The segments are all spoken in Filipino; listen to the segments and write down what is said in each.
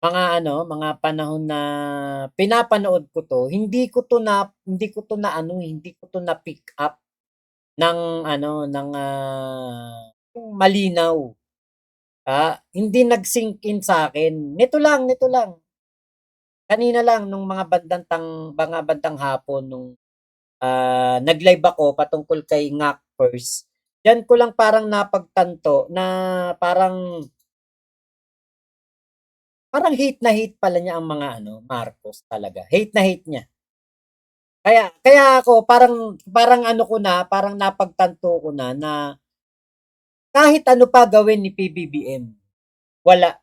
Mga panahon na pinapanood ko 'to, hindi ko 'to na-pick up ng yung malinaw. Hindi nag-sink in sa'kin. Nito lang, kanina lang nung mga bandang hapon nung, nag-live ako patungkol kay Ngakpers, diyan ko lang parang napagtanto na parang parang hate na hate pala niya ang mga Marcos talaga, hate na hate niya. Kaya kaya ako parang parang ano ko na, parang napagtanto ko na na kahit ano pa gawin ni PBBM, wala,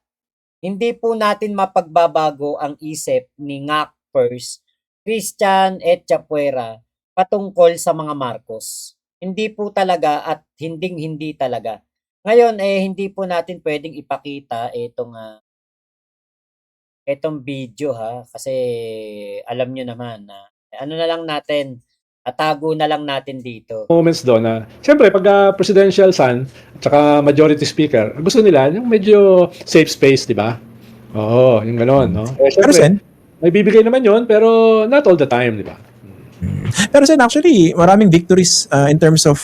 hindi po natin mapagbabago ang isip ni Ngakpers, Christian Echapuera patungkol sa mga Marcos. Hindi po talaga at hinding-hindi talaga. Ngayon, hindi po natin puwedeng ipakita itong video kasi alam niyo naman na ano na lang natin, tago na lang natin dito. Moments doon na siyempre pagka presidential son at saka majority speaker, gusto nila yung medyo safe space, di ba? Oo, yung gano'n, no? Pero Siyempre, Sen, may bibigay naman yun, pero not all the time, di ba? pero Sen, actually, maraming victories in terms of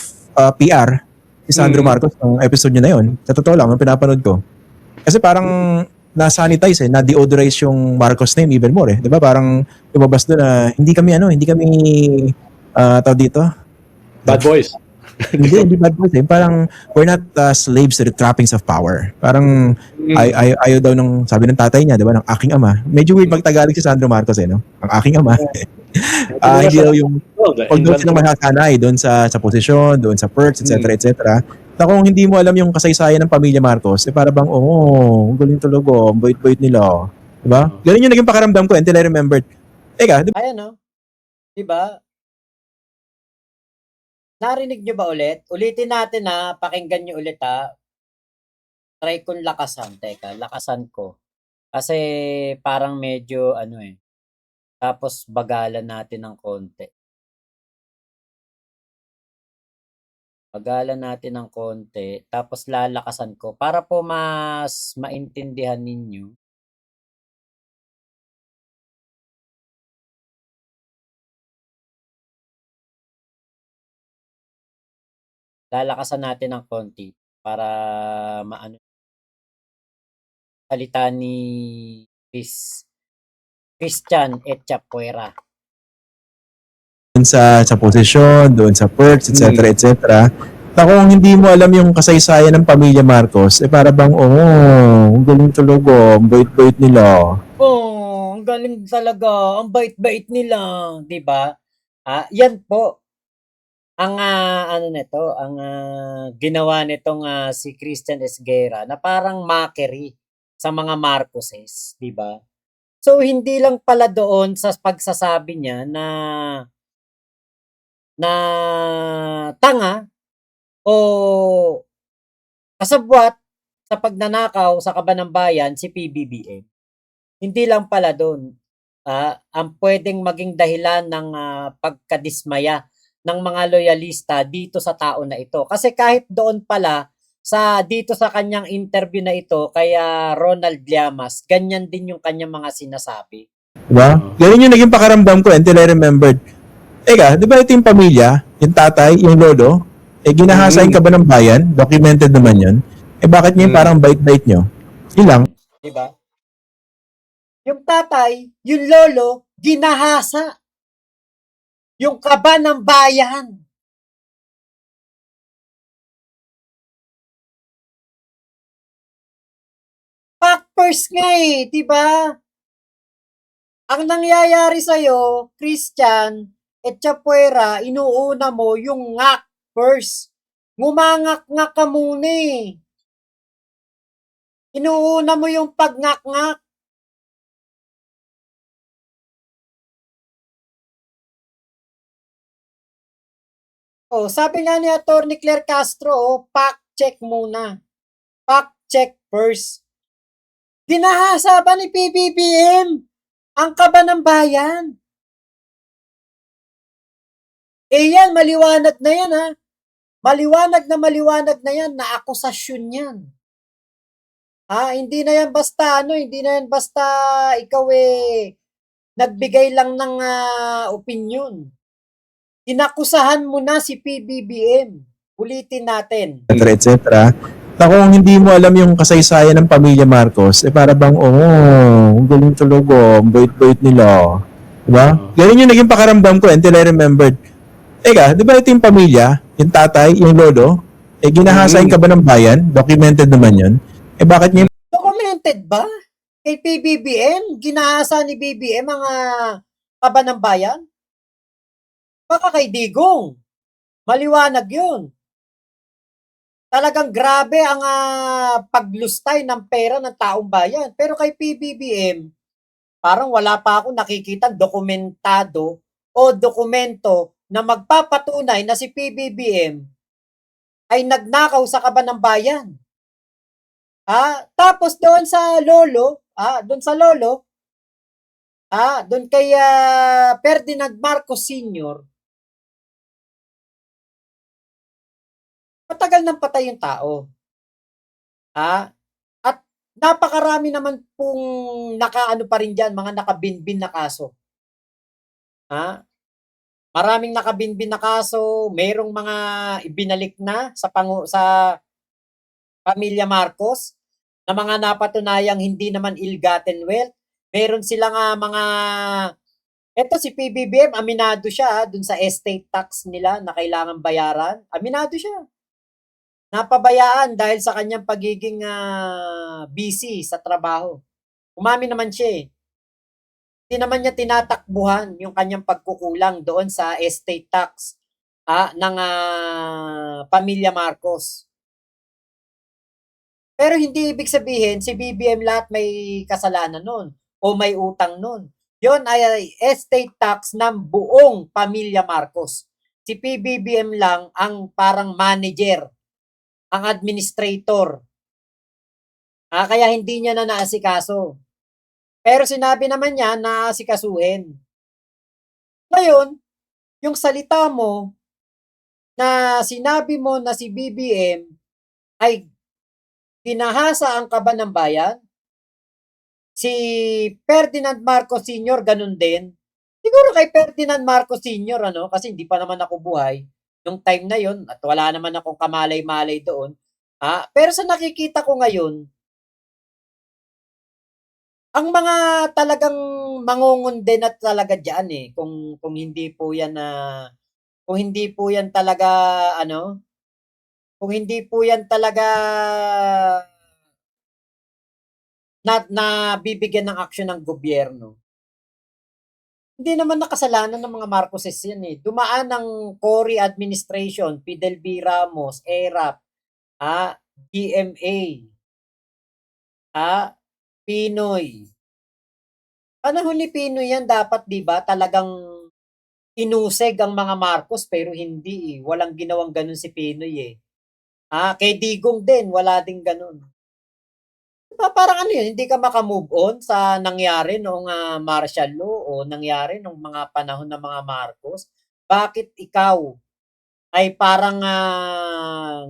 PR si Sandro Marcos ng episode niya na yun. Sa totoo lang, nung pinapanood ko. Kasi parang na-sanitize na-deodorize yung Marcos name even more eh. 'Di ba? Parang lumabas doon na hindi kami tawag dito. Bad boys. Hindi bad boys eh. Parang we're not slaves to the trappings of power. Parang ayaw daw ng sabi ng tatay niya, 'di ba, ng aking ama. Medyo weird mag-Tagalog si Sandro Marcos eh, no? Ang aking ama. Hindi daw yung pag daw silang masasanay doon sa posisyon, doon sa perks, etc. etc. Na kung hindi mo alam yung kasaysayan ng pamilya Marcos, para bang, ang galing talaga, ang bait-bait nila. Diba? Ganun yung naging pakaramdam ko until I remembered. Teka, di ba? Ayan 'no, 'di ba? Narinig niyo ba ulit? Ulitin natin pakinggan niyo ulit Try kong lakasan, teka lakasan ko. Kasi parang medyo tapos bagalan natin ng konti. Bagalan natin ng konti tapos lalakasan ko para po mas maintindihan ninyo. Lalakasan natin ng konti para maano salita ni Christian Echapuera. Doon sa posisyon, doon sa perks, etc. etc. Na kung hindi mo alam yung kasaysayan ng pamilya Marcos, para bang, ang galing talaga, ang bait-bait nila. Ang galing talaga, ang bait-bait nila, 'di ba? Yan po ang ginawa nitong si Christian Esguerra na parang mockery sa mga Marcoses, 'di ba? So hindi lang pala doon sa pagsasabi niya na tanga o kasabwat sa pagnanakaw sa kaban ng bayan si PBBM. Hindi lang pala doon. Ang pwedeng maging dahilan ng pagkadismaya ng mga loyalista dito sa tao na ito. Kasi kahit doon pala dito sa kanyang interview na ito kaya Ronald Llamas, ganyan din yung kanyang mga sinasabi. Diba? Ganun yung naging pakaramdam ko until I remembered. Teka, di ba ito yung pamilya, yung tatay, yung lolo, ginahasain ka ba ng bayan? Documented naman yun. Bakit niya parang bait-bait nyo? Yun lang. Di ba? Yung tatay, yung lolo, ginahasa. Yung kaba ng bayan. Factors nga di ba? Ang nangyayari sa'yo, Christian, Echapuera, inuuna mo yung ngak first. Ngumangak-ngak ka muna Inuuna mo yung pag-ngak-ngak. Sabi nga ni Atty. Claire Castro, fact check muna. Fact check first. Ginahasa ba ni PBBM ang kaba ng bayan? Yan, maliwanag na yan Maliwanag na yan na akusasyon yan. Hindi na yan basta ano, hindi na yan basta ikaw nagbigay lang ng opinyon. Inakusahan mo na si PBBM. Ulitin natin. etc. Na kung hindi mo alam yung kasaysayan ng pamilya Marcos, para bang, ang galing talaga, ang bait-bait nila. Diba? Ganun yung naging pakaramdam ko until I remembered. Teka, di ba ito yung pamilya, yung tatay, yung lolo, ginahasain ka ba ng bayan? Documented naman yun. Bakit niya Documented ba? Kay PBBM? Ginahasa ni BBM ang kaba ng bayan? Baka kay Digong. Maliwanag yun. Talagang grabe ang paglustay ng pera ng taong bayan. Pero kay PBBM, parang wala pa ako nakikita dokumentado o dokumento na magpapatunay na si PBBM ay nagnakaw sa kaba ng bayan. Tapos doon sa lolo, doon kay Ferdinand Marcos Sr., matagal nang patay yung tao. At napakarami naman pong nakaano pa rin dyan, mga nakabinbin na kaso. Maraming nakabinbin na kaso, merong mga ibinalik na sa pamilya Marcos na mga napatunayang hindi naman ill-gotten wealth. Meron silang mga eto si PBBM, aminado siya dun sa estate tax nila na kailangan bayaran. Aminado siya. Napabayaan dahil sa kanyang pagiging busy sa trabaho. Umamin naman siya. Hindi naman niya tinatakbuhan yung kanyang pagkukulang doon sa estate tax ng pamilya Marcos. Pero hindi ibig sabihin si BBM lahat may kasalanan nun o may utang nun. Yon ay estate tax ng buong pamilya Marcos. Si PBBM lang ang parang manager, ang administrator. Kaya hindi niya na naasikaso. Pero sinabi naman niya na asikasuhin. Ngayon, yung salita mo na sinabi mo na si BBM ay tinahasa ang kaba ng bayan, si Ferdinand Marcos Sr. ganun din. Siguro kay Ferdinand Marcos Sr. Kasi hindi pa naman ako buhay nung time na yon at wala naman akong kamalay-malay doon. Pero sa nakikita ko ngayon, ang mga talagang mangungunde na talaga diyan kung hindi po yan kung hindi po yan talaga kung hindi po yan talaga na bibigyan ng aksyon ng gobyerno. Hindi naman nakasalanan ng mga Marcoses yan Dumaan ng Cory administration, Fidel B. Ramos, ERAP, DMA, Pinoy. Panahon ni Pinoy yan dapat 'di ba talagang inuseg ang mga Marcos pero hindi Walang ginawang ganun si Pinoy kay Digong din wala ding ganun. Parang hindi ka maka-move on sa nangyari noong martial law o nangyari nung mga panahon ng mga Marcos. Bakit ikaw ay parang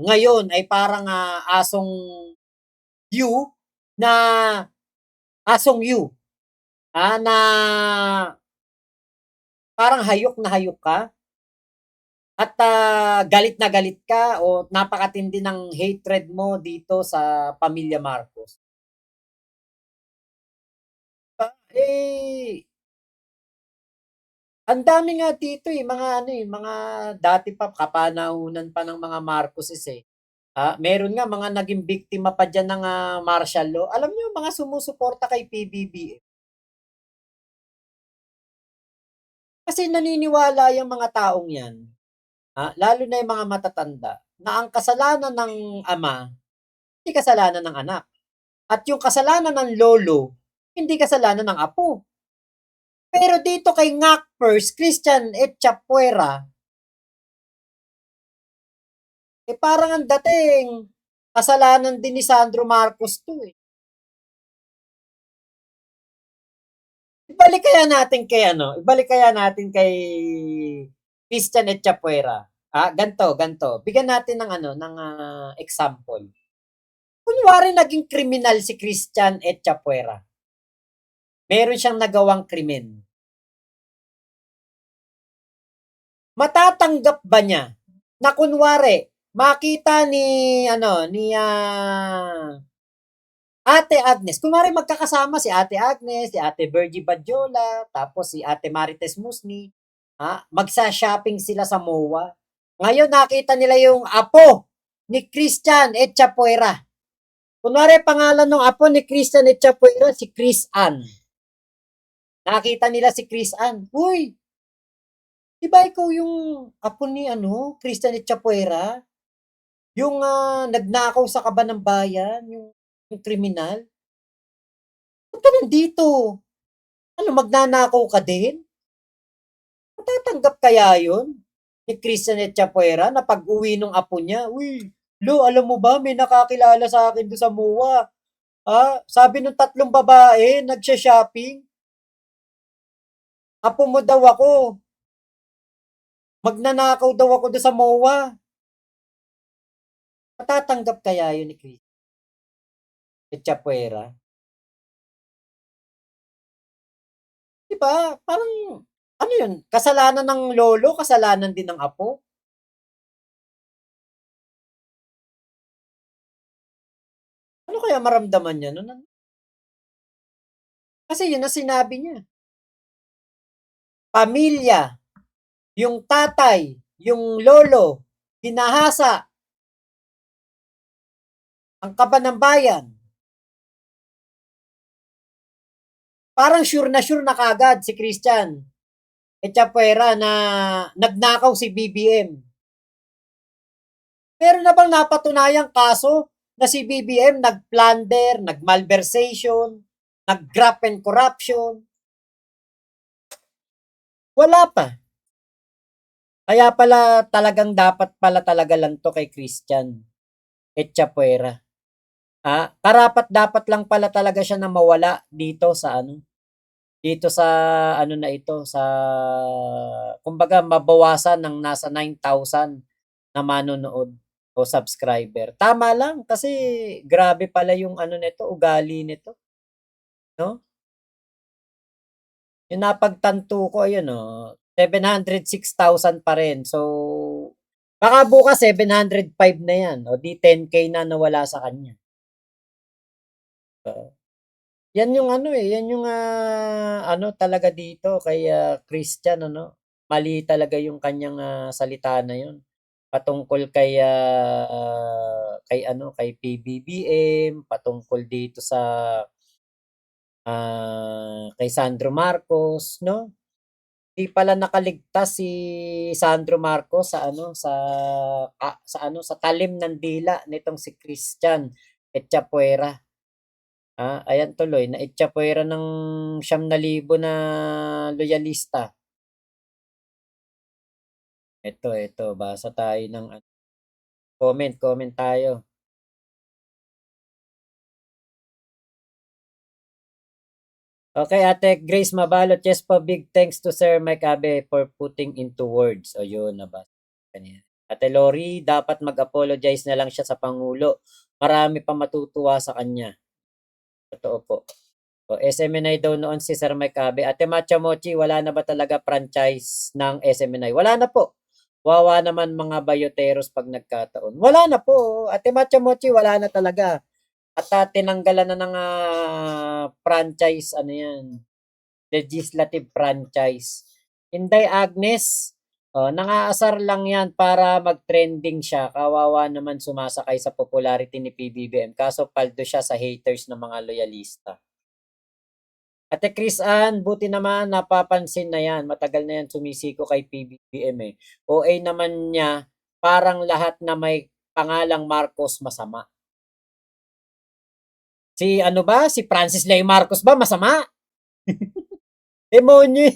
ngayon ay parang asong you na asong you na parang hayok na hayok ka at galit na galit ka o napakatindi ng hatred mo dito sa pamilya Marcos. Ang dami nga dito mga dati pa kapanahunan pa ng mga Marcoses meron nga mga naging biktima pa diyan ng martial law. Alam niyo mga sumusuporta kay PBBM. Kasi naniniwala yung mga taong 'yan, lalo na yung mga matatanda, na ang kasalanan ng ama, hindi kasalanan ng anak. At yung kasalanan ng lolo, hindi kasalanan ng apo. Pero dito kay Ngakpers, Christian Echapuera, parang ang dating kasalanan din ni Sandro Marcos 'to Ibalik kaya natin kay Christian Echapuera. Ganto. Bigyan natin ng example. kunwari naging kriminal si Christian Echapuera. Meron siyang nagawang krimen. Matatanggap ba niya na kunwari makita ni Ate Agnes, kunwari magkakasama si Ate Agnes, si Ate Virgie Badjola, tapos si Ate Marites Musni, magsa-shopping sila sa MOA. Ngayon nakita nila yung apo ni Christian Echapuera. Kunwari pangalan ng apo ni Christian Echapuera, si Chris Ann. Nakita nila si Chris Ann. Uy, di ba ikaw yung apo ni Christian Echapuera? Yung nagnakaw sa Kaba ng Bayan, yung kriminal? Ba't ka nandito? Magnanakaw ka din? Matatanggap kaya yun? Ni Christian Echapuera na pag-uwi ng apo niya, uy, Lo, alam mo ba, may nakakilala sa akin doon sa MOA. Sabi ng 3 babae, nagsha-shopping. Apo mo daw ako. Magnanakaw daw ako doon sa MOA. Matatanggap kaya yun ni Christian Echapuera? Diba? Parang, yun? Kasalanan ng lolo, kasalanan din ng apo. Ano kaya maramdaman niya nun? Kasi yun ang sinabi niya. Pamilya, yung tatay, yung lolo, hinahasa ang Kaba ng Bayan. Parang sure na kagad si Christian Echapuera na nagnakaw si BBM. Pero na bang napatunayang kaso na si BBM nag-plunder, nag-malversation, nag-graft and corruption? Wala pa. Kaya pala talagang dapat pala talaga lang to kay Christian Echapuera. Karapat dapat lang pala talaga siya na mawala dito sa na ito, sa kumbaga mabawasan ng nasa 9,000 na manonood o subscriber. Tama lang kasi grabe pala yung nito, ugali nito, no? Yung napagtanto ko, ayun 706,000 pa rin. So, baka bukas 705 na yan. O di 10K na nawala sa kanya. Yan yung yan yung talaga dito kay Christian, mali talaga yung kanyang salita na yun. Patungkol kay kay PBBM, patungkol dito sa kay Sandro Marcos, no? Di pala nakaligtas si Sandro Marcos sa sa talim ng dila nitong si Christian Echapuera. Ayan tuloy, na Echapuera ng 9,000 na loyalista. Ito, basa tayo ng comment tayo. Okay, Ate Grace Mabalot, yes po, big thanks to Sir Mike Abe for putting into words. O yun, nabasa kanina. Ate Lori, dapat mag-apologize na lang siya sa Pangulo. Marami pa matutuwa sa kanya. Totoo po. O, SMNI daw noon si Sir Mike Abe. Ate Macha Mochi, wala na ba talaga franchise ng SMNI? Wala na po. Wawa naman mga bayoteros pag nagkataon. Wala na po. Ate Macha Mochi, wala na talaga. At tinanggalan na ng franchise, legislative franchise. Inday Agnes, nangaasar lang yan para mag-trending siya. Kawawa naman sumasakay sa popularity ni PBBM. Kaso paldo siya sa haters ng mga loyalista. Ate Chris Ann, buti naman napapansin na yan. Matagal na yan sumisiko kay PBBM . OA naman niya, parang lahat na may pangalang Marcos masama. Si si Francis Ley Marcos ba masama? Demonyo.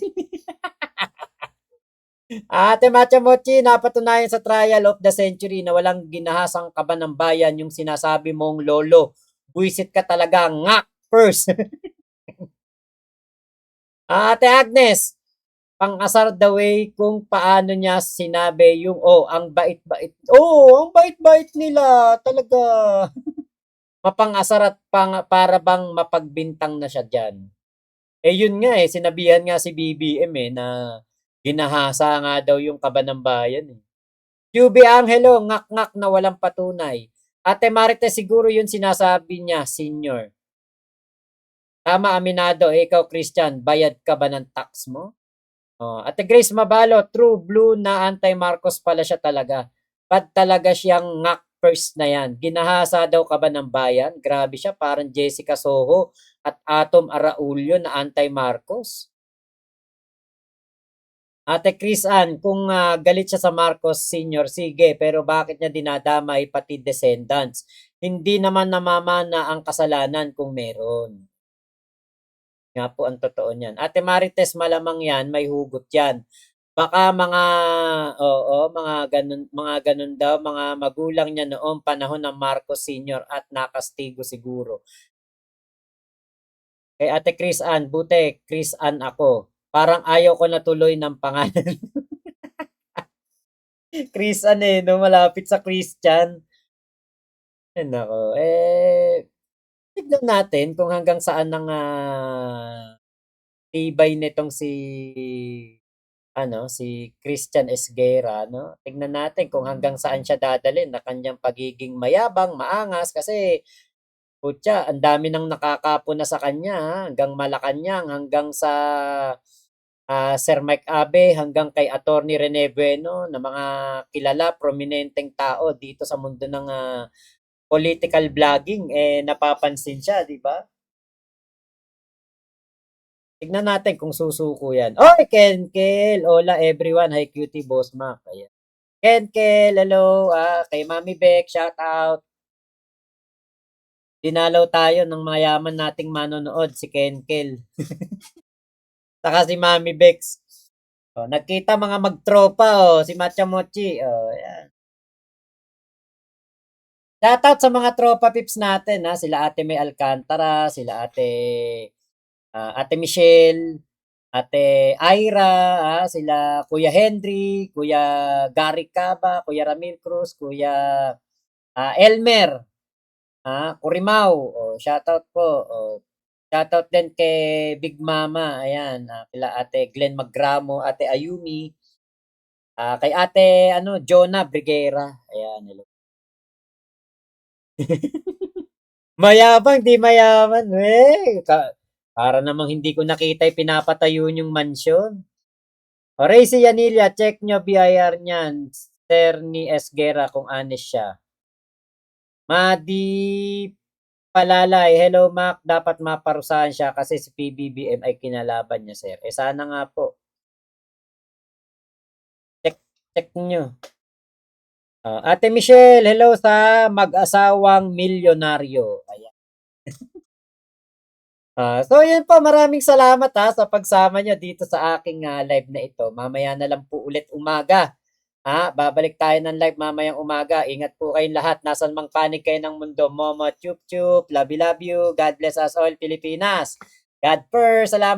Ate Macha Mochi, napatunayan sa trial of the century na walang ginahasang Kaba ng Bayan yung sinasabi mong lolo. Buisit ka talaga, ngak first. Ate Agnes, pang-asar the way kung paano niya sinabi yung ang bait-bait. Ang bait-bait nila talaga. Mapang-asar at para bang mapagbintang na siya diyan. Eh, yun nga, eh, sinabihan nga si BBM, eh, na ginahasa nga daw yung Kaban ng Bayan, eh. QB Angelo, ngak-ngak na walang patunay. Ate Marites, siguro yun sinasabi niya, senior. Tama, aminado. Eh, ikaw, Christian, bayad ka ba ng tax mo? Oh, Ate Grace Mabalo, true blue na anti-Marcos pala siya talaga. Bad talaga siyang ngak first na yan. Ginahasa daw ka ba ng bayan? Grabe siya, parang Jessica Soho at Atom Araulio na anti-Marcos. Ate Chris Ann, kung galit siya sa Marcos Sr., sige, pero bakit niya dinadamay pati descendants? Hindi naman namamana ang kasalanan kung meron. Nga po ang totoo niyan. Ate Marites, malamang yan, may hugot yan. Baka mga ganun daw, mga magulang niya noong panahon ng Marcos Sr. at nakastigo siguro. Kay Ate Chris Ann, buti, Chris Ann ako. Parang ayaw ko na tuloy ng pangalan. Chris Ann eh, no? Malapit sa Christian. Ay, nako. Tignan natin kung hanggang saan ang tibay nitong si Christian Esguerra, no? Tignan natin kung hanggang saan siya dadalhin na kanyang pagiging mayabang, maangas kasi putya, ang dami nang nakakapo na sa kanya, hanggang Malacanang, hanggang sa Sir Mike Abe, hanggang kay Attorney Rene Bueno na mga kilala, prominenteng tao dito sa mundo ng political vlogging, napapansin siya, di ba? Tignan natin kung susuko yan. Oy, Kenkel! Hola everyone. Hi, cutie boss Mac. Ayan. Kenkel, hello. Kay Mami Beck, shout out. Dinalaw tayo ng mayaman nating manonood, si Kenkel. Saka si Mami Bex. Nagkita mga magtropa, si Matcha Mochi. Ayan. Shout out sa mga tropa pips natin, sila Ate May Alcantara, sila Ate Michelle, Ate Ira, sila Kuya Henry, Kuya Gary Caba, Kuya Ramil Cruz, Kuya Elmer, Kurimao, shoutout po. Shoutout din kay Big Mama, ayan, kila Ate Glenn Magramo, Ate Ayumi, kay Ate Jonah Briguera, ayan, hello. Mayabang, di mayaman, para namang hindi ko nakita pinapatayo yung mansyon. O Racy Yanilla, check nyo BIR niyan. Sir ni Esguerra kung honest siya. Madi Palalay, hello Mac, dapat maparusahan siya kasi si PBBM ay kinalaban niya, sir. Sana nga po. Check nyo. Ate Michelle, hello sa mag-asawang milyonaryo. Ayan. So yun po, maraming salamat sa pagsama nyo dito sa aking live na ito. Mamaya na lang po ulit umaga. Babalik tayo ng live mamayang umaga. Ingat po kayong lahat. Nasan mang panig kayo ng mundo. Momo, chup chup, love you. God bless us all, Pilipinas. God first. Salamat.